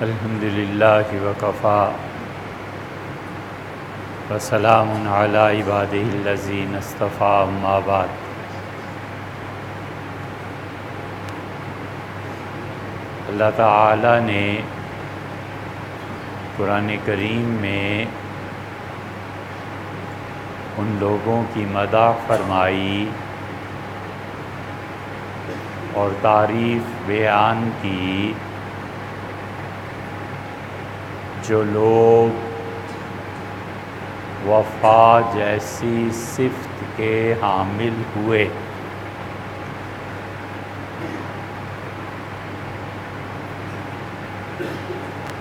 الحمد للہ وکفیٰ وسلام علی عبادہ الذین اصطفیٰ اما بعد۔ اللہ تعالی نے قرآن کریم میں ان لوگوں کی مدح فرمائی اور تعریف بیان کی جو لوگ وفا جیسی صفت کے حامل ہوئے۔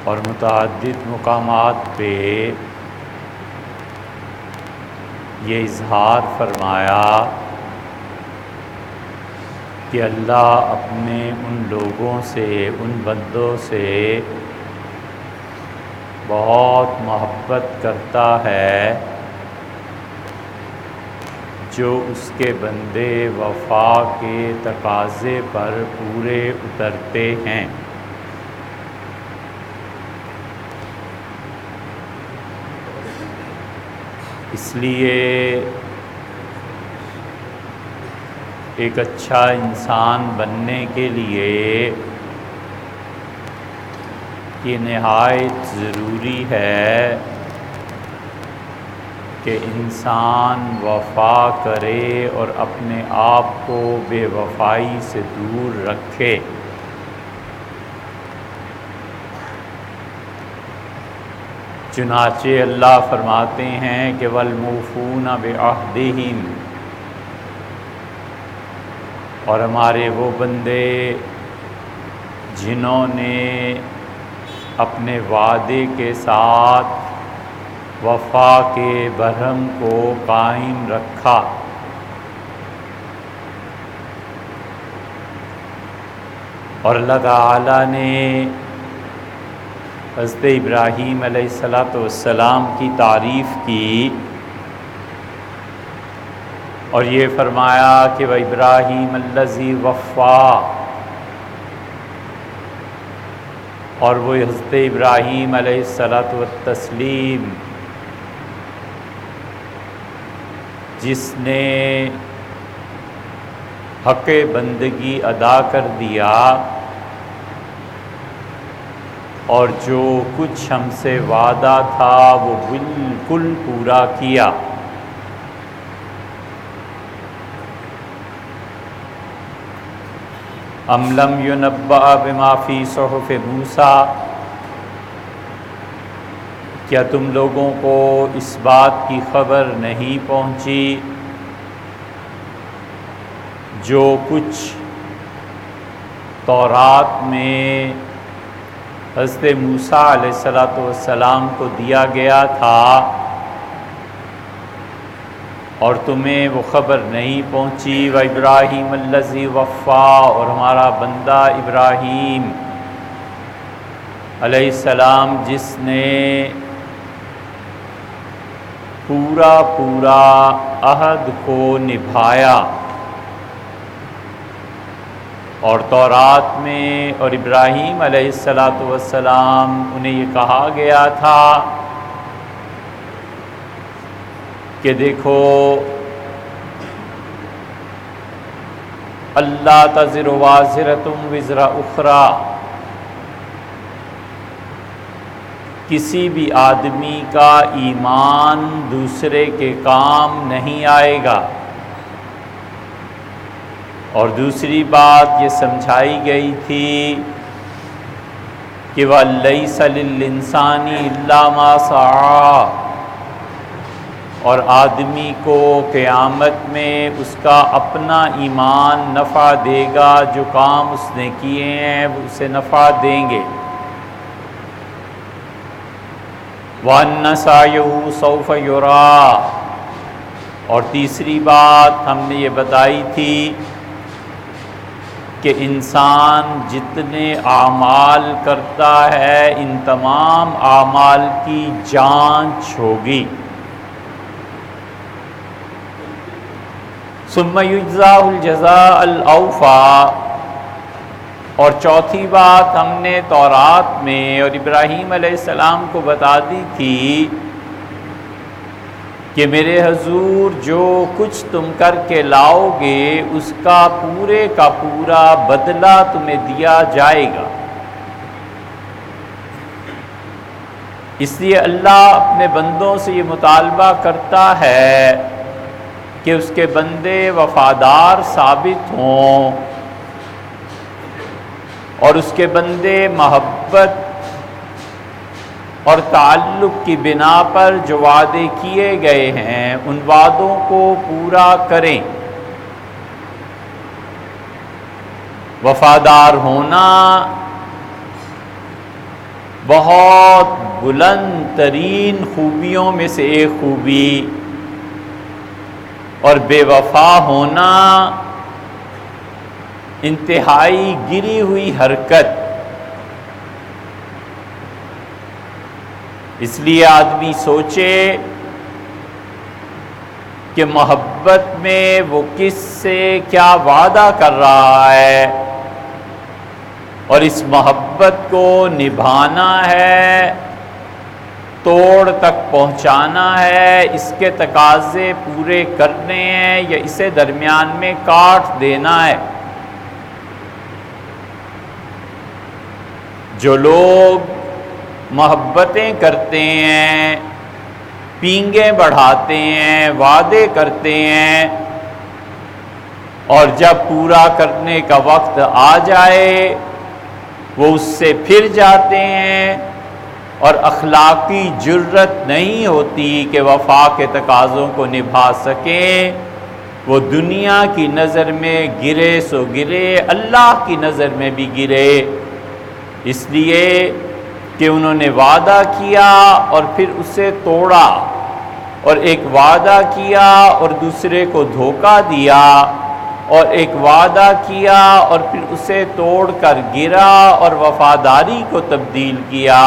اور متعدد مقامات پہ یہ اظہار فرمایا کہ اللہ اپنے ان لوگوں سے، ان بندوں سے بہت محبت کرتا ہے جو اس کے بندے وفا کے تقاضے پر پورے اترتے ہیں۔ اس لیے ایک اچھا انسان بننے کے لیے یہ نہایت ضروری ہے کہ انسان وفا کرے اور اپنے آپ کو بے وفائی سے دور رکھے۔ چنانچہ اللہ فرماتے ہیں کہ وَالْمُوفُونَ بِعَہْدِهِمْ، اور ہمارے وہ بندے جنہوں نے اپنے وعدے کے ساتھ وفا کے برہم کو قائم رکھا۔ اور اللہ تعالی نے حضرت ابراہیم علیہ السلام کی تعریف کی اور یہ فرمایا کہ وَإِبْرَاهِيمَ الَّذِي وَفَّى، اور وہ حضرت ابراہیم علیہ السلام جس نے حق بندگی ادا کر دیا اور جو کچھ ہم سے وعدہ تھا وہ بالکل پورا کیا۔ ام لم ينبأ بما فی صحف موسیٰ، کیا تم لوگوں کو اس بات کی خبر نہیں پہنچی جو کچھ تورات میں حضرت موسیٰ علیہ السلام کو دیا گیا تھا، اور تمہیں وہ خبر نہیں پہنچی؟ وَإِبْرَاهِيمَ الَّذِي وَفَّى، اور ہمارا بندہ ابراہیم علیہ السلام جس نے پورا عہد کو نبھایا۔ اور تورات میں اور ابراہیم علیہ السلام انہیں یہ کہا گیا تھا کہ دیکھو اللہ تزر وازرۃ وزر اخری، کسی بھی آدمی کا ایمان دوسرے کے کام نہیں آئے گا۔ اور دوسری بات یہ سمجھائی گئی تھی کہ وَلَيْسَ لِلْإِنسَانِ إِلَّا مَا سَعَىٰ، اور آدمی کو قیامت میں اس کا اپنا ایمان نفع دے گا، جو کام اس نے کیے ہیں وہ اسے نفع دیں گے۔ وَأَنَّ سَعْيَهُ سَوْفَ يُرَىٰ، اور تیسری بات ہم نے یہ بتائی تھی کہ انسان جتنے اعمال کرتا ہے ان تمام اعمال کی جانچ ہوگی۔ ثم یجزاہ الجزاء الاوفیٰ، اور چوتھی بات ہم نے تورات میں اور ابراہیم علیہ السلام کو بتا دی تھی کہ میرے حضور جو کچھ تم کر کے لاؤ گے اس کا پورے کا پورا بدلہ تمہیں دیا جائے گا۔ اس لیے اللہ اپنے بندوں سے یہ مطالبہ کرتا ہے کہ اس کے بندے وفادار ثابت ہوں اور اس کے بندے محبت اور تعلق کی بنا پر جو وعدے کیے گئے ہیں ان وعدوں کو پورا کریں۔ وفادار ہونا بہت بلند ترین خوبیوں میں سے ایک خوبی، اور بے وفا ہونا انتہائی گری ہوئی حرکت۔ اس لیے آدمی سوچے کہ محبت میں وہ کس سے کیا وعدہ کر رہا ہے، اور اس محبت کو نبھانا ہے، توڑ تک پہنچانا ہے، اس کے تقاضے پورے کرنے ہیں یا اسے درمیان میں کاٹ دینا ہے۔ جو لوگ محبتیں کرتے ہیں، پینگیں بڑھاتے ہیں، وعدے کرتے ہیں، اور جب پورا کرنے کا وقت آ جائے وہ اس سے پھر جاتے ہیں، اور اخلاقی جرت نہیں ہوتی کہ وفا کے تقاضوں کو نبھا سکیں، وہ دنیا کی نظر میں گرے سو گرے، اللہ کی نظر میں بھی گرے، اس لیے کہ انہوں نے وعدہ کیا اور پھر اسے توڑا، اور ایک وعدہ کیا اور دوسرے کو دھوکہ دیا، اور ایک وعدہ کیا اور پھر اسے توڑ کر گرا اور وفاداری کو تبدیل کیا۔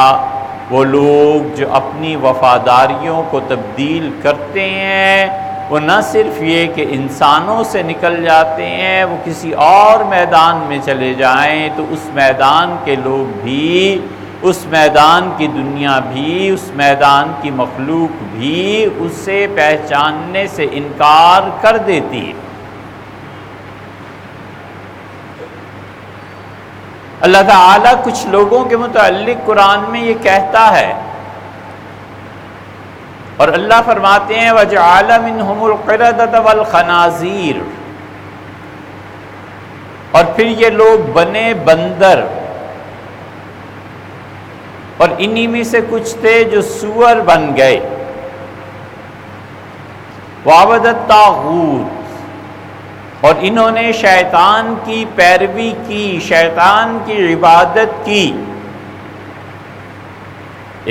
وہ لوگ جو اپنی وفاداریوں کو تبدیل کرتے ہیں وہ نہ صرف یہ کہ انسانوں سے نکل جاتے ہیں، وہ کسی اور میدان میں چلے جائیں تو اس میدان کے لوگ بھی، اس میدان کی دنیا بھی، اس میدان کی مخلوق بھی اسے پہچاننے سے انکار کر دیتی ہے۔ اللہ تعالیٰ کچھ لوگوں کے متعلق قرآن میں یہ کہتا ہے، اور اللہ فرماتے ہیں وَجَعَلَ مِنْهُمُ الْقِرَدَةَ وَالْخَنَازِيرَ، اور پھر یہ لوگ بنے بندر، اور انہی میں سے کچھ تھے جو سور بن گئے، وَعَبَدَ الطَّاغُوتَ، اور انہوں نے شیطان کی پیروی کی، شیطان کی عبادت کی۔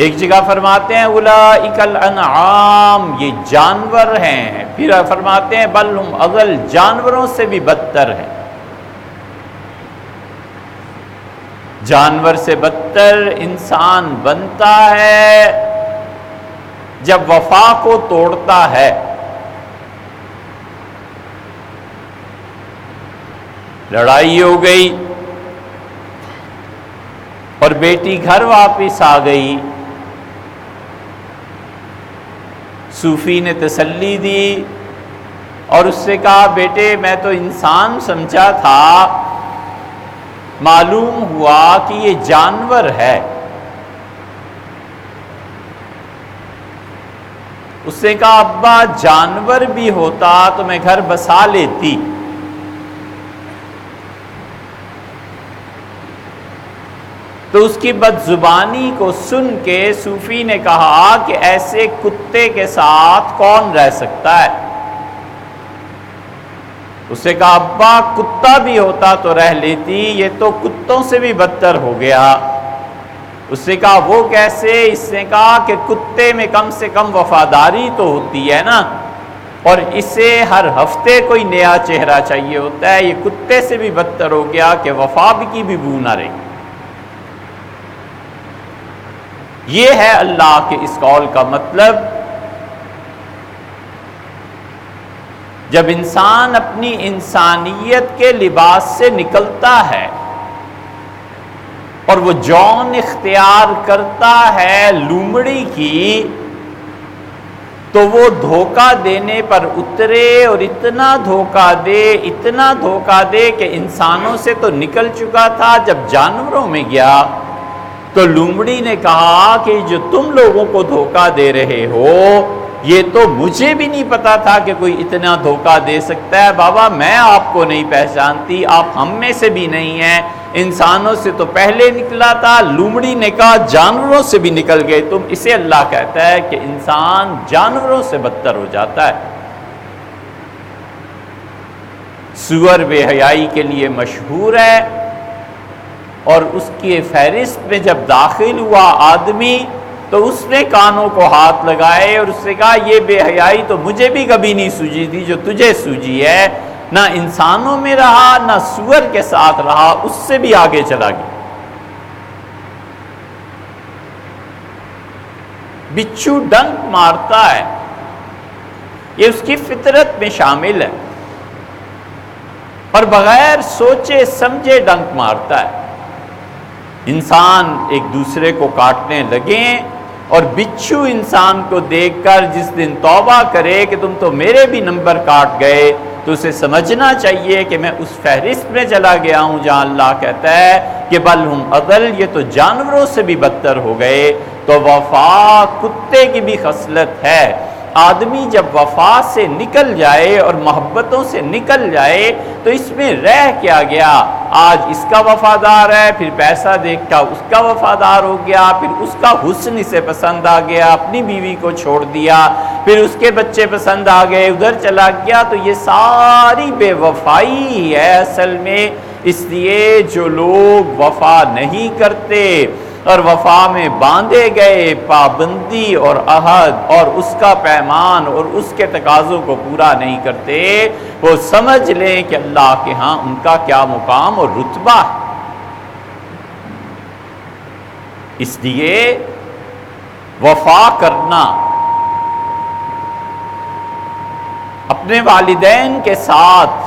ایک جگہ فرماتے ہیں اولئک الانعام، یہ جانور ہیں، پھر فرماتے ہیں بل ہم اضل، جانوروں سے بھی بدتر ہیں۔ جانور سے بدتر انسان بنتا ہے جب وفا کو توڑتا ہے۔ لڑائی ہو گئی اور بیٹی گھر واپس آ گئی، صوفی نے تسلی دی اور اس سے کہا بیٹے میں تو انسان سمجھا تھا، معلوم ہوا کہ یہ جانور ہے۔ اس نے کہا ابا جانور بھی ہوتا تو میں گھر بسا لیتی۔ تو اس کی بدزبانی کو سن کے صوفی نے کہا کہ ایسے کتے کے ساتھ کون رہ سکتا ہے؟ اس نے کہا ابا کتا بھی ہوتا تو رہ لیتی، یہ تو کتوں سے بھی بدتر ہو گیا۔ اس نے کہا وہ کیسے؟ اس نے کہا کہ کتے میں کم سے کم وفاداری تو ہوتی ہے نا، اور اسے ہر ہفتے کوئی نیا چہرہ چاہیے ہوتا ہے، یہ کتے سے بھی بدتر ہو گیا کہ وفا کی بھی بو نہ رہی۔ یہ ہے اللہ کے اس قول کا مطلب، جب انسان اپنی انسانیت کے لباس سے نکلتا ہے اور وہ جون اختیار کرتا ہے لومڑی کی، تو وہ دھوکہ دینے پر اترے اور اتنا دھوکہ دے کہ انسانوں سے تو نکل چکا تھا، جب جانوروں میں گیا تو لومڑی نے کہا کہ جو تم لوگوں کو دھوکہ دے رہے ہو یہ تو مجھے بھی نہیں پتا تھا کہ کوئی اتنا دھوکہ دے سکتا ہے، بابا میں آپ کو نہیں پہچانتی، آپ ہم میں سے بھی نہیں ہیں، انسانوں سے تو پہلے نکلا تھا۔ لومڑی نے کہا جانوروں سے بھی نکل گئے تم۔ اسے اللہ کہتا ہے کہ انسان جانوروں سے بدتر ہو جاتا ہے۔ سور بے حیائی کے لیے مشہور ہے، اور اس کی فہرست میں جب داخل ہوا آدمی تو اس نے کانوں کو ہاتھ لگائے اور اس نے کہا یہ بے حیائی تو مجھے بھی کبھی نہیں سوجی تھی جو تجھے سوجی ہے، نہ انسانوں میں رہا نہ سور کے ساتھ رہا، اس سے بھی آگے چلا گیا۔ بچھو ڈنک مارتا ہے، یہ اس کی فطرت میں شامل ہے، اور بغیر سوچے سمجھے ڈنک مارتا ہے۔ انسان ایک دوسرے کو کاٹنے لگیں اور بچھو انسان کو دیکھ کر جس دن توبہ کرے کہ تم تو میرے بھی نمبر کاٹ گئے، تو اسے سمجھنا چاہیے کہ میں اس فہرست میں چلا گیا ہوں جہاں اللہ کہتا ہے کہ بل ہم اضل، یہ تو جانوروں سے بھی بدتر ہو گئے۔ تو وفا کتے کی بھی خصلت ہے۔ آدمی جب وفا سے نکل جائے اور محبتوں سے نکل جائے تو اس میں رہ کیا گیا؟ آج اس کا وفادار ہے، پھر پیسہ دیکھ کر اس کا وفادار ہو گیا، پھر اس کا حسن اسے پسند آ گیا، اپنی بیوی کو چھوڑ دیا، پھر اس کے بچے پسند آ گئے، ادھر چلا گیا۔ تو یہ ساری بے وفائی ہے اصل میں۔ اس لیے جو لوگ وفا نہیں کرتے اور وفا میں باندھے گئے پابندی اور عہد اور اس کا پیمان اور اس کے تقاضوں کو پورا نہیں کرتے، وہ سمجھ لیں کہ اللہ کے ہاں ان کا کیا مقام اور رتبہ ہے۔ اس لیے وفا کرنا اپنے والدین کے ساتھ،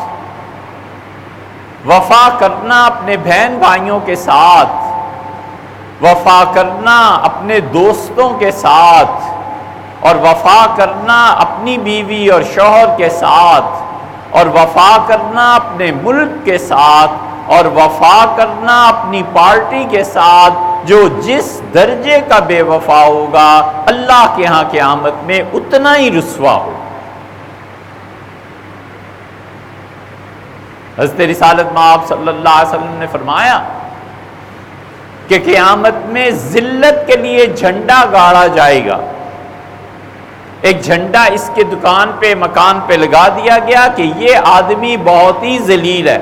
وفا کرنا اپنے بہن بھائیوں کے ساتھ، وفا کرنا اپنے دوستوں کے ساتھ، اور وفا کرنا اپنی بیوی اور شوہر کے ساتھ، اور وفا کرنا اپنے ملک کے ساتھ، اور وفا کرنا اپنی پارٹی کے ساتھ، جو جس درجے کا بے وفا ہوگا اللہ کے ہاں قیامت میں اتنا ہی رسوا ہوگا۔ حضرت رسالت مآب صلی اللہ علیہ وسلم نے فرمایا کہ قیامت میں ذلت کے لیے جھنڈا گاڑا جائے گا۔ ایک جھنڈا اس کے دکان پہ مکان پہ لگا دیا گیا کہ یہ آدمی بہت ہی ذلیل ہے،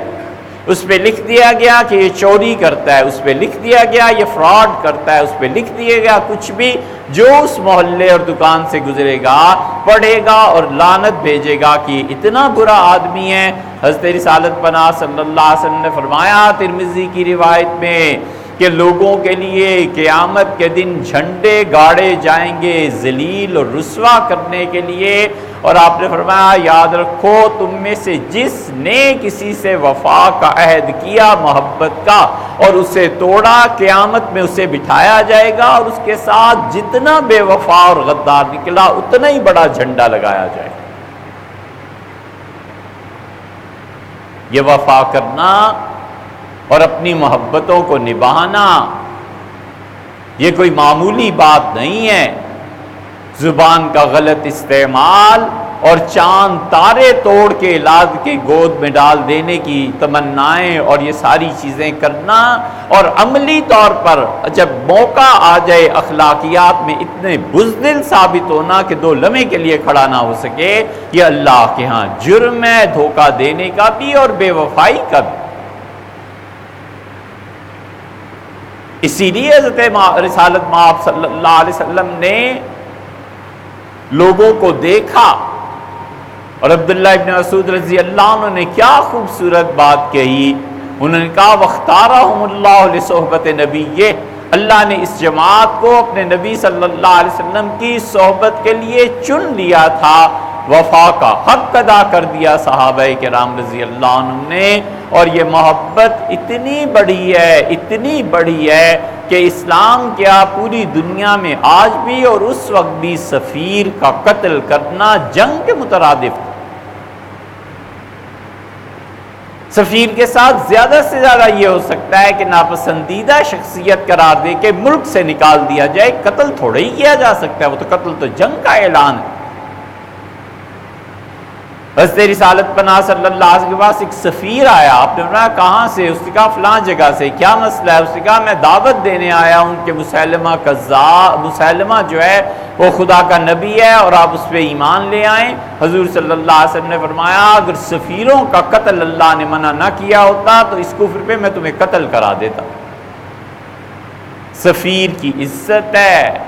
اس پہ لکھ دیا گیا کہ یہ چوری کرتا ہے، اس پہ لکھ دیا گیا یہ فراڈ کرتا ہے، اس پہ لکھ دیا گیا کچھ بھی، جو اس محلے اور دکان سے گزرے گا پڑھے گا اور لعنت بھیجے گا کہ یہ اتنا برا آدمی ہے۔ حضرت رسالت پناہ صلی اللہ علیہ وسلم نے فرمایا ترمذی کی روایت میں کہ لوگوں کے لیے قیامت کے دن جھنڈے گاڑے جائیں گے ذلیل اور رسوا کرنے کے لیے، اور آپ نے فرمایا یاد رکھو تم میں سے جس نے کسی سے وفا کا عہد کیا محبت کا اور اسے توڑا، قیامت میں اسے بٹھایا جائے گا اور اس کے ساتھ جتنا بے وفا اور غدار نکلا اتنا ہی بڑا جھنڈا لگایا جائے گا۔ یہ وفا کرنا اور اپنی محبتوں کو نبھانا یہ کوئی معمولی بات نہیں ہے۔ زبان کا غلط استعمال اور چاند تارے توڑ کے لاد کے گود میں ڈال دینے کی تمنائیں اور یہ ساری چیزیں کرنا، اور عملی طور پر جب موقع آ جائے اخلاقیات میں اتنے بزدل ثابت ہونا کہ دو لمحے کے لیے کھڑا نہ ہو سکے، یہ اللہ کے ہاں جرم ہے، دھوکہ دینے کا بھی اور بے وفائی کا بھی۔ اسی لیے حضرت رسالت مآب صلی اللہ علیہ وسلم نے لوگوں کو دیکھا، اور عبداللہ ابن مسعود رضی اللہ عنہ نے کیا خوبصورت بات کہی، انہوں نے کہا وَاخْتَارَهُمُ اللَّهُ لِصُحْبَةِ نَبِيِّهِ، اللہ نے اس جماعت کو اپنے نبی صلی اللہ علیہ وسلم کی صحبت کے لیے چن لیا تھا۔ وفا کا حق ادا کر دیا صحابہ کرام رضی اللہ عنہ نے۔ اور یہ محبت اتنی بڑی ہے کہ اسلام کیا پوری دنیا میں آج بھی اور اس وقت بھی سفیر کا قتل کرنا جنگ کے مترادف تھا۔ سفیر کے ساتھ زیادہ سے زیادہ یہ ہو سکتا ہے کہ ناپسندیدہ شخصیت قرار دے کے ملک سے نکال دیا جائے، قتل تھوڑا ہی کیا جا سکتا ہے، وہ تو قتل تو جنگ کا اعلان ہے۔ حضرت رسالت پناہ صلی اللہ علیہ وسلم کے پاس ایک سفیر آیا، آپ نے فرمایا کہاں سے؟ اس نے کہا فلاں جگہ سے۔ کیا مسئلہ ہے؟ اس نے کہا میں دعوت دینے آیا ہوں کہ مسیلمہ جو ہے وہ خدا کا نبی ہے اور آپ اس پہ ایمان لے آئیں۔ حضور صلی اللہ علیہ وسلم نے فرمایا اگر سفیروں کا قتل اللہ نے منع نہ کیا ہوتا تو اس کفر پہ میں تمہیں قتل کرا دیتا۔ سفیر کی عزت ہے،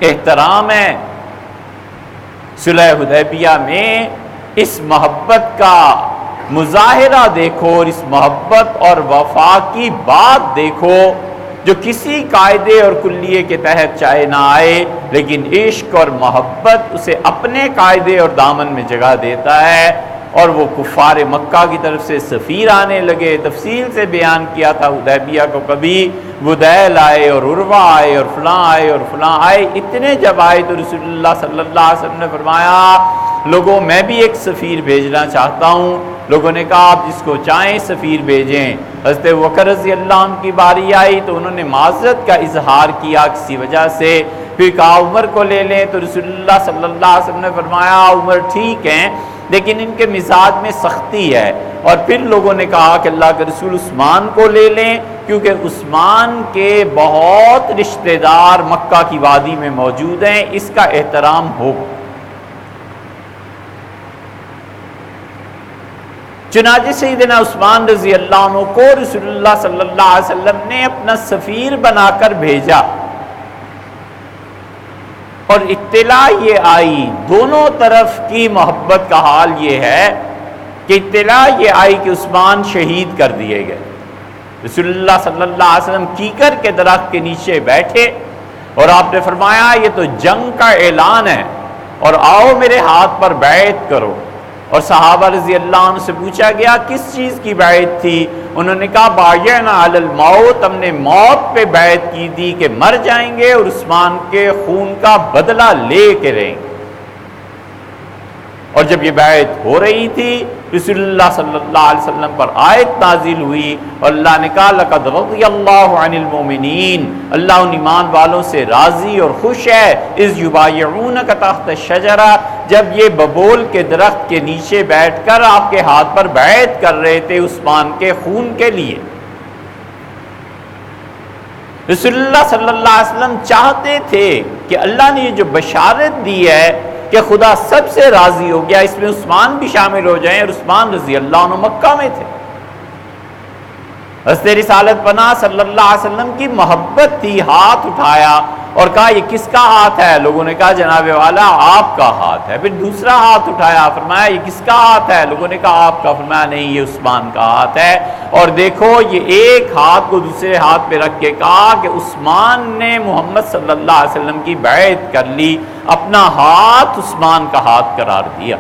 احترام ہے۔ صلح حدیبیہ میں اس محبت کا مظاہرہ دیکھو اور اس محبت اور وفا کی بات دیکھو جو کسی قاعدے اور کلیے کے تحت چاہے نہ آئے، لیکن عشق اور محبت اسے اپنے قاعدے اور دامن میں جگہ دیتا ہے۔ اور وہ کفار مکہ کی طرف سے سفیر آنے لگے، تفصیل سے بیان کیا تھا حدیبیہ کو، کبھی بدیل آئے اور عروہ آئے اور فلاں آئے اور فلاں آئے۔ اتنے جب آئے تو رسول اللہ صلی اللہ علیہ وسلم نے فرمایا لوگوں میں بھی ایک سفیر بھیجنا چاہتا ہوں۔ لوگوں نے کہا آپ جس کو چاہیں سفیر بھیجیں۔ حضرت بکر رضی اللہ عنہ کی باری آئی تو انہوں نے معذرت کا اظہار کیا کسی وجہ سے، پھر کہا عمر کو لے لیں، تو رسول اللہ صلی اللہ علیہ وسلم نے فرمایا عمر ٹھیک ہیں لیکن ان کے مزاج میں سختی ہے۔ اور پھر لوگوں نے کہا کہ اللہ کے رسول عثمان کو لے لیں کیونکہ عثمان کے بہت رشتہ دار مکہ کی وادی میں موجود ہیں، اس کا احترام ہو۔ چنانچہ سیدنا عثمان رضی اللہ عنہ کو رسول اللہ صلی اللہ علیہ وسلم نے اپنا سفیر بنا کر بھیجا، اور اطلاع یہ آئی، دونوں طرف کی محبت کا حال یہ ہے کہ اطلاع یہ آئی کہ عثمان شہید کر دیے گئے۔ رسول اللہ صلی اللہ علیہ وسلم کیکر کے درخت کے نیچے بیٹھے اور آپ نے فرمایا یہ تو جنگ کا اعلان ہے اور آؤ میرے ہاتھ پر بیعت کرو۔ اور صحابہ رضی اللہ عنہ سے پوچھا گیا کس چیز کی بیعت تھی؟ انہوں نے کہا بایعنا علی الموت، ہم نے موت پہ بیعت کی تھی کہ مر جائیں گے اور عثمان کے خون کا بدلہ لے کے رہیں گے۔ اور جب یہ بیعت ہو رہی تھی رسول اللہ صلی اللہ علیہ وسلم پر آیت نازل ہوئی اور اللہ نے کہا لقد رضی اللہ عن المؤمنین، اللہ ان ایمان والوں سے راضی اور خوش ہے اذ یبایعونک تحت الشجرہ، جب یہ ببول کے درخت کے نیچے بیٹھ کر آپ کے ہاتھ پر بیعت کر رہے تھے عثمان کے خون کے لیے۔ رسول اللہ صلی اللہ علیہ وسلم چاہتے تھے کہ اللہ نے یہ جو بشارت دی ہے کہ خدا سب سے راضی ہو گیا، اس میں عثمان بھی شامل ہو جائیں، اور عثمان رضی اللہ عنہ مکہ میں تھے۔ حضرت رسالت پناہ صلی اللہ علیہ وسلم کی محبت تھی، ہاتھ اٹھایا اور کہا یہ کس کا ہاتھ ہے؟ لوگوں نے کہا جناب والا آپ کا ہاتھ ہے۔ پھر دوسرا ہاتھ اٹھایا، فرمایا یہ کس کا ہاتھ ہے؟ لوگوں نے کہا آپ کا۔ فرمایا نہیں یہ عثمان کا ہاتھ ہے۔ اور دیکھو یہ ایک ہاتھ کو دوسرے ہاتھ پہ رکھ کے کہا کہ عثمان نے محمد صلی اللہ علیہ وسلم کی بیعت کر لی، اپنا ہاتھ عثمان کا ہاتھ قرار دیا۔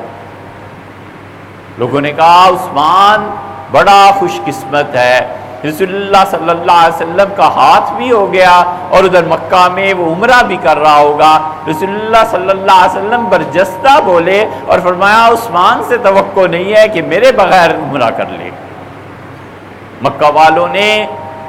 لوگوں نے کہا عثمان بڑا خوش قسمت ہے، رسول اللہ صلی اللہ علیہ وسلم کا ہاتھ بھی ہو گیا اور ادھر مکہ میں وہ عمرہ بھی کر رہا ہوگا۔ رسول اللہ صلی اللہ علیہ وسلم برجستہ بولے اور فرمایا عثمان سے توقع نہیں ہے کہ میرے بغیر عمرہ کر لے۔ مکہ والوں نے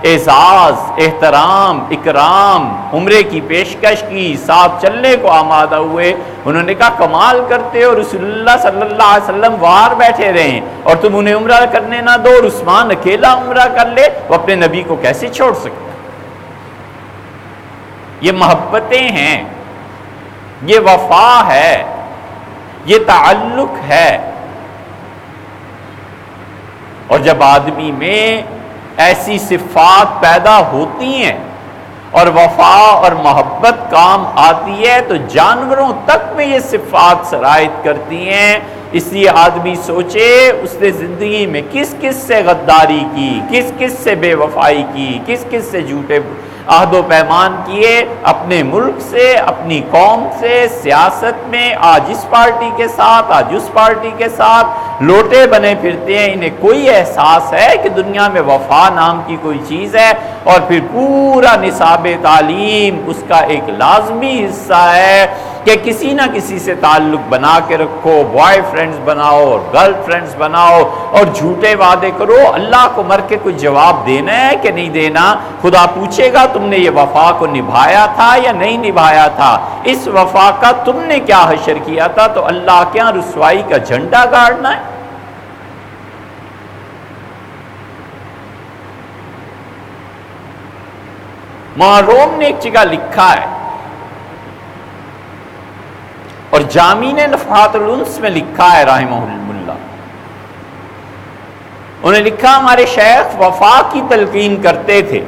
اعزاز، احترام، اکرام، عمرے کی پیشکش کی، ساتھ چلنے کو آمادہ ہوئے۔ انہوں نے کہا کمال کرتے ہو، رسول اللہ صلی اللہ علیہ وسلم باہر بیٹھے رہیں اور تم انہیں عمرہ کرنے نہ دو، اور عثمان اکیلا عمرہ کر لے، وہ اپنے نبی کو کیسے چھوڑ سکتے؟ یہ محبتیں ہیں، یہ وفا ہے، یہ تعلق ہے۔ اور جب آدمی میں ایسی صفات پیدا ہوتی ہیں اور وفا اور محبت کام آتی ہے تو جانوروں تک میں یہ صفات سرایت کرتی ہیں۔ اس لیے آدمی سوچے اس نے زندگی میں کس کس سے غداری کی، کس کس سے بے وفائی کی، کس کس سے جھوٹے عہد و پیمان کیے اپنے ملک سے، اپنی قوم سے، سیاست میں آج اس پارٹی کے ساتھ، آج اس پارٹی کے ساتھ لوٹے بنے پھرتے ہیں۔ انہیں کوئی احساس ہے کہ دنیا میں وفا نام کی کوئی چیز ہے؟ اور پھر پورا نصاب تعلیم اس کا ایک لازمی حصہ ہے کہ کسی نہ کسی سے تعلق بنا کے رکھو، بوائے فرینڈز بناؤ اور گرل فرینڈز بناؤ اور جھوٹے وعدے کرو۔ اللہ کو مر کے کوئی جواب دینا ہے کہ نہیں دینا؟ خدا پوچھے گا تم نے یہ وفا کو نبھایا تھا یا نہیں نبھایا تھا؟ اس وفا کا تم نے کیا حشر کیا تھا؟ تو اللہ کے ہاں رسوائی کا جھنڈا گاڑنا ہے۔ روم نے ایک جگہ لکھا ہے اور جامی نے نفحات الانس میں لکھا ہے رحمہ اللہ، انہیں لکھا ہمارے شیخ وفا کی تلقین کرتے تھے،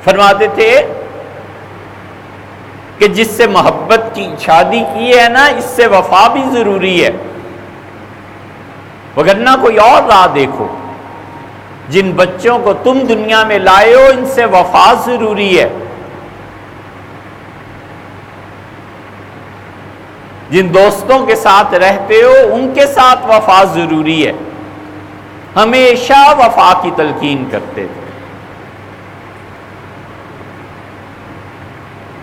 فرماتے تھے کہ جس سے محبت کی شادی کی ہے نا، اس سے وفا بھی ضروری ہے، وگرنہ کوئی اور راہ دیکھو۔ جن بچوں کو تم دنیا میں لائے ہو ان سے وفا ضروری ہے، جن دوستوں کے ساتھ رہتے ہو ان کے ساتھ وفا ضروری ہے۔ ہمیشہ وفا کی تلقین کرتے تھے۔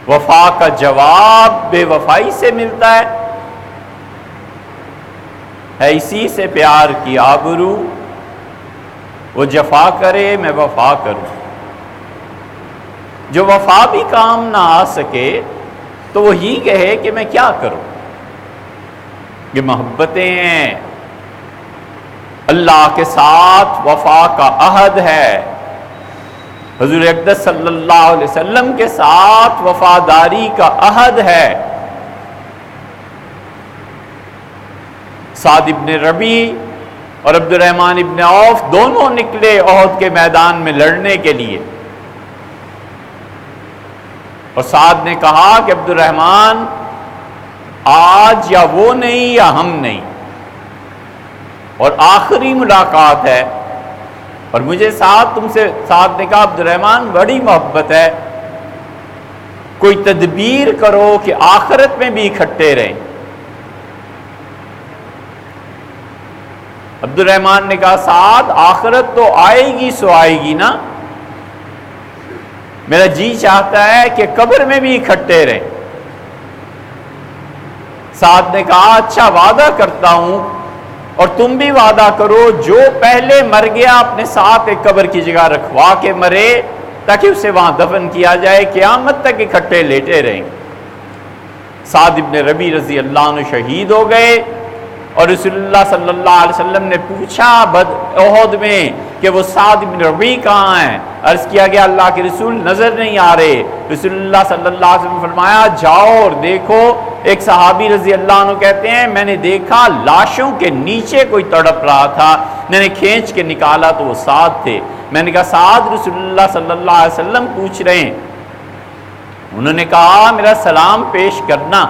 وفا کا جواب بے وفائی سے ملتا ہے اسی سے پیار کی آبرو، وہ جفا کرے میں وفا کروں۔ جو وفا بھی کام نہ آ سکے تو وہ ہی کہے کہ میں کیا کروں۔ یہ محبتیں ہیں، اللہ کے ساتھ وفا کا عہد ہے، حضور اقدس صلی اللہ علیہ وسلم کے ساتھ وفاداری کا عہد ہے۔ سعد ابن ربیع اور عبد الرحمن ابن عوف دونوں نکلے احد کے میدان میں لڑنے کے لیے، اور سعد نے کہا کہ عبد الرحمن آج یا وہ نہیں یا ہم نہیں، اور آخری ملاقات ہے، اور مجھے سعد تم سے، سعد نے کہا عبد الرحمن بڑی محبت ہے، کوئی تدبیر کرو کہ آخرت میں بھی اکٹھے رہیں۔ عبد الرحمن نے کہا سعد آخرت تو آئے گی سو آئے گی نا، میرا جی چاہتا ہے کہ قبر میں بھی اکٹھے رہیں۔ سعد نے کہا اچھا وعدہ کرتا ہوں، اور تم بھی وعدہ کرو جو پہلے مر گیا اپنے ساتھ ایک قبر کی جگہ رکھوا کے مرے تاکہ اسے وہاں دفن کیا جائے، قیامت تک اکٹھے لیٹے رہیں۔ سعد ابن ربیع رضی اللہ عنہ شہید ہو گئے، اور رسول اللہ صلی اللہ علیہ وسلم نے پوچھا احد میں کہ وہ سعد بن ربیع کہاں ہیں؟ عرض کیا گیا اللہ کے رسول نظر نہیں آ رہے۔ رسول اللہ صلی اللہ علیہ وسلم نے فرمایا جاؤ اور دیکھو۔ ایک صحابی رضی اللہ عنہ کہتے ہیں میں نے دیکھا لاشوں کے نیچے کوئی تڑپ رہا تھا، میں نے کھینچ کے نکالا تو وہ سعد تھے۔ میں نے کہا سعد رسول اللہ صلی اللہ علیہ وسلم پوچھ رہے ہیں۔ انہوں نے کہا میرا سلام پیش کرنا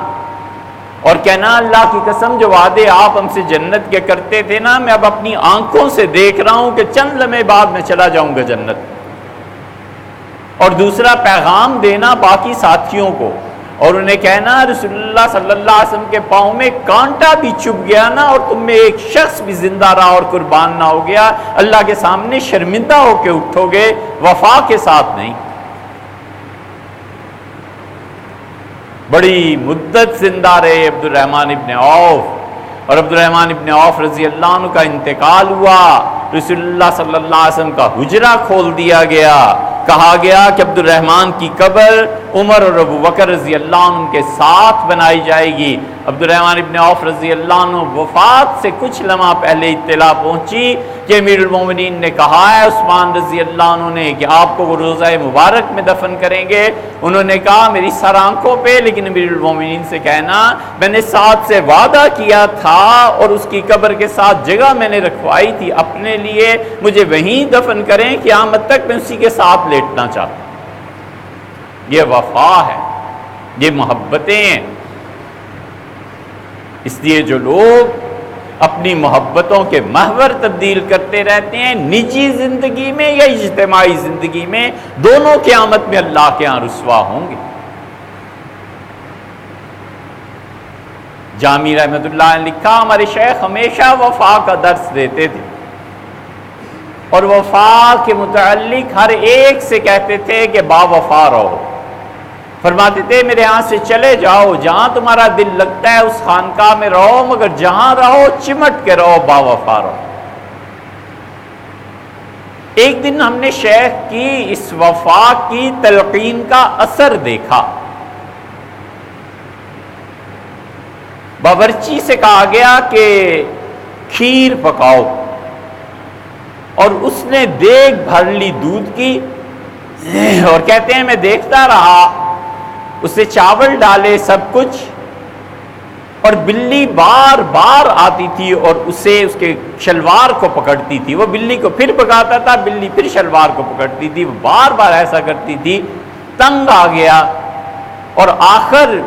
اور کہنا اللہ کی قسم جو وعدے آپ ہم سے جنت کے کرتے تھے نا، میں اب اپنی آنکھوں سے دیکھ رہا ہوں کہ چند لمحے بعد میں چلا جاؤں گا جنت۔ اور دوسرا پیغام دینا باقی ساتھیوں کو، اور انہیں کہنا رسول اللہ صلی اللہ علیہ وسلم کے پاؤں میں کانٹا بھی چبھ گیا نا اور تم میں ایک شخص بھی زندہ رہا اور قربان نہ ہو گیا، اللہ کے سامنے شرمندہ ہو کے اٹھو گے، وفا کے ساتھ نہیں۔ بڑی مدت زندہ رہے عبد الرحمن ابن عوف، اور عبد الرحمن ابن عوف رضی اللہ عنہ کا انتقال ہوا، رسول اللہ صلی اللہ علیہ وسلم کا حجرہ کھول دیا گیا، کہا گیا کہ عبد الرحمن کی قبر عمر اور ابو بکر رضی اللہ عنہ کے ساتھ بنائی جائے گی۔ عبد الرحمن ابن عوف رضی اللہ عنہ وفات سے کچھ لمحہ پہلے اطلاع پہنچی کہ امیر المومنین نے کہا ہے عثمان رضی اللہ عنہ نے کہ آپ کو وہ روضہ مبارک میں دفن کریں گے۔ انہوں نے کہا میری سر آنکھوں پہ، لیکن امیر المومنین سے کہنا میں نے سعد سے وعدہ کیا تھا اور اس کی قبر کے ساتھ جگہ میں نے رکھوائی تھی اپنے لیے، مجھے وہیں دفن کریں، قیامت تک میں اسی کے ساتھ لیٹنا چاہتا ہوں۔ یہ وفا ہے، یہ محبتیں ہیں۔ اس لیے جو لوگ اپنی محبتوں کے محور تبدیل کرتے رہتے ہیں، نجی زندگی میں یا اجتماعی زندگی میں، دونوں قیامت میں اللہ کے ہاں رسوا ہوں گے۔ جامی رحمۃ اللہ نے لکھا، ہمارے شیخ ہمیشہ وفا کا درس دیتے تھے اور وفا کے متعلق ہر ایک سے کہتے تھے کہ با وفا رہو۔ فرماتے تھے میرے ہاں سے چلے جاؤ، جہاں تمہارا دل لگتا ہے اس خانقاہ میں رہو، مگر جہاں رہو چمٹ کے رہو، با وفا رہو۔ ایک دن ہم نے شیخ کی اس وفا کی تلقین کا اثر دیکھا۔ باورچی سے کہا گیا کہ کھیر پکاؤ، اور اس نے دیگ بھر لی دودھ کی، اور کہتے ہیں میں دیکھتا رہا، اسے چاول ڈالے سب کچھ، اور بلی بار بار آتی تھی اور اسے اس کے شلوار کو پکڑتی تھی، وہ بلی کو پھر پکاتا تھا، بلی پھر شلوار کو پکڑتی تھی، وہ بار بار ایسا کرتی تھی۔ تنگ آ گیا اور آخر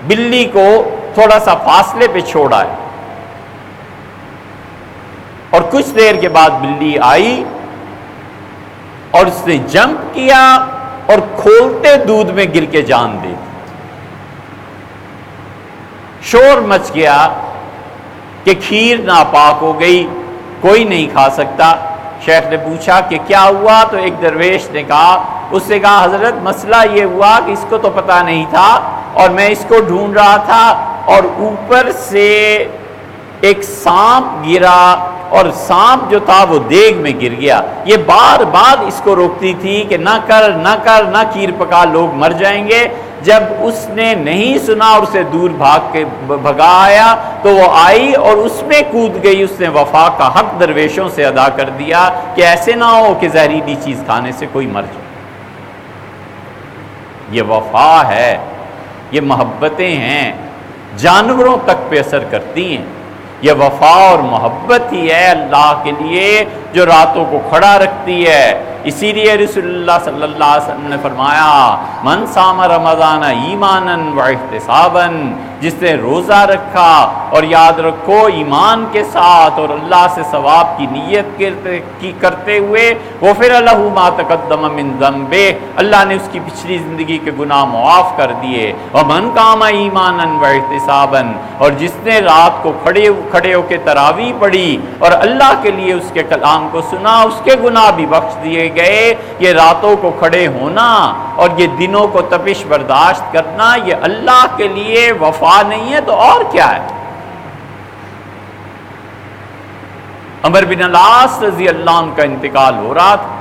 بلی کو تھوڑا سا فاصلے پہ چھوڑا ہے، اور کچھ دیر کے بعد بلی آئی اور اس نے جمپ کیا اور کھولتے دودھ میں گر کے جان دے دی۔ شور مچ گیا کہ کھیر ناپاک ہو گئی، کوئی نہیں کھا سکتا۔ شیخ نے پوچھا کہ کیا ہوا؟ تو ایک درویش نے کہا، اس سے کہا حضرت مسئلہ یہ ہوا کہ اس کو تو پتہ نہیں تھا اور میں اس کو ڈھونڈ رہا تھا، اور اوپر سے ایک سانپ گرا اور سانپ جو تھا وہ دیگ میں گر گیا۔ یہ بار بار اس کو روکتی تھی کہ نہ کر نہ کر، نہ کھیر پکا، لوگ مر جائیں گے۔ جب اس نے نہیں سنا اور اسے دور بھگا آیا تو وہ آئی اور اس میں کود گئی، اس نے وفا کا حق درویشوں سے ادا کر دیا کہ ایسے نہ ہو کہ زہریلی چیز کھانے سے کوئی مر جائے۔ یہ وفا ہے، یہ محبتیں ہیں، جانوروں تک پہ اثر کرتی ہیں۔ یہ وفا اور محبت ہی ہے اللہ کے لیے جو راتوں کو کھڑا رکھتی ہے۔ اسی لیے رسول اللہ صلی اللہ علیہ وسلم نے فرمایا، من صام رمضان ایمانا و احتسابا، جس نے روزہ رکھا اور یاد رکھو ایمان کے ساتھ اور اللہ سے ثواب کی نیت کرتے ہوئے، غفر لہ ما تقدم من ذنبہ، اللہ نے اس کی پچھلی زندگی کے گناہ معاف کر دیے۔ ومن قام ایمانا و احتسابا، اور جس نے رات کو کھڑے ہو کے تراویح پڑھی اور اللہ کے لیے اس کے کلام کو سنا، اس کے گناہ بھی بخش دیے گئے۔ یہ راتوں کو کھڑے ہونا اور یہ دنوں کو تپش برداشت کرنا، یہ اللہ کے لیے وفا نہیں ہے تو اور کیا ہے؟ عمر بن العاص رضی اللہ عنہ کا انتقال ہو رہا تھا۔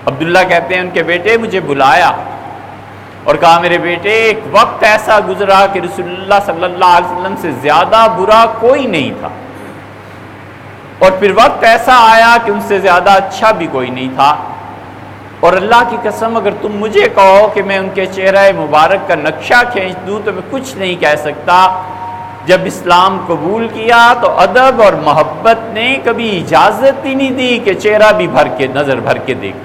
عبداللہ کہتے ہیں ان کے بیٹے مجھے بلایا اور کہا میرے بیٹے ایک وقت ایسا گزرا کہ رسول اللہ صلی اللہ علیہ وسلم سے زیادہ برا کوئی نہیں تھا، اور پھر وقت ایسا آیا کہ ان سے زیادہ اچھا بھی کوئی نہیں تھا، اور اللہ کی قسم اگر تم مجھے کہو کہ میں ان کے چہرہ مبارک کا نقشہ کھینچ دوں تو میں کچھ نہیں کہہ سکتا۔ جب اسلام قبول کیا تو ادب اور محبت نے کبھی اجازت ہی نہیں دی کہ چہرہ بھی نظر بھر کے دیکھ۔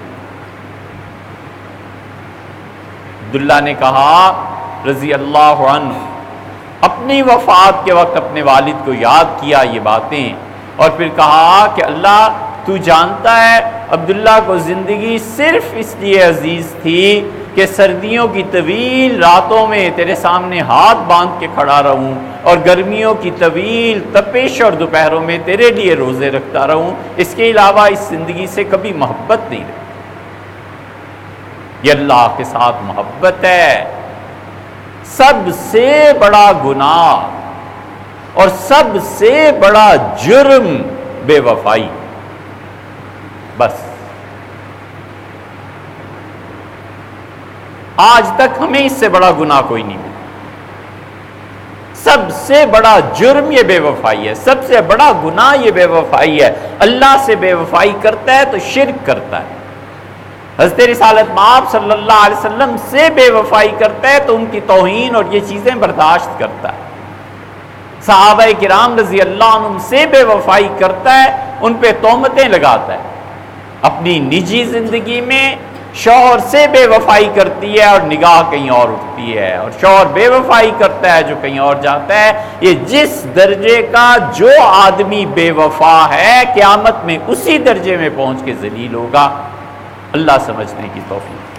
عبداللہ نے کہا رضی اللہ عنہ، اپنی وفات کے وقت اپنے والد کو یاد کیا یہ باتیں، اور پھر کہا کہ اللہ تو جانتا ہے عبداللہ کو زندگی صرف اس لیے عزیز تھی کہ سردیوں کی طویل راتوں میں تیرے سامنے ہاتھ باندھ کے کھڑا رہوں، اور گرمیوں کی طویل تپش اور دوپہروں میں تیرے لیے روزے رکھتا رہوں، اس کے علاوہ اس زندگی سے کبھی محبت نہیں رہی۔ یہ اللہ کے ساتھ محبت ہے۔ سب سے بڑا گناہ اور سب سے بڑا جرم بے وفائی، بس آج تک ہمیں اس سے بڑا گناہ کوئی نہیں ملا۔ سب سے بڑا جرم یہ بے وفائی ہے، سب سے بڑا گناہ یہ بے وفائی ہے۔ اللہ سے بے وفائی کرتا ہے تو شرک کرتا ہے، حضرت رسالت مآب صلی اللہ علیہ وسلم سے بے وفائی کرتا ہے تو ان کی توہین اور یہ چیزیں برداشت کرتا ہے، صحابہ کرام رضی اللہ عنہم سے بے وفائی کرتا ہے، ان پہ تہمتیں لگاتا ہے، اپنی نجی زندگی میں شوہر سے بے وفائی کرتی ہے اور نگاہ کہیں اور اٹھتی ہے، اور شوہر بے وفائی کرتا ہے جو کہیں اور جاتا ہے۔ یہ جس درجے کا جو آدمی بے وفا ہے قیامت میں اسی درجے میں پہنچ کے ذلیل ہوگا۔ اللہ سمجھنے کی توفیق۔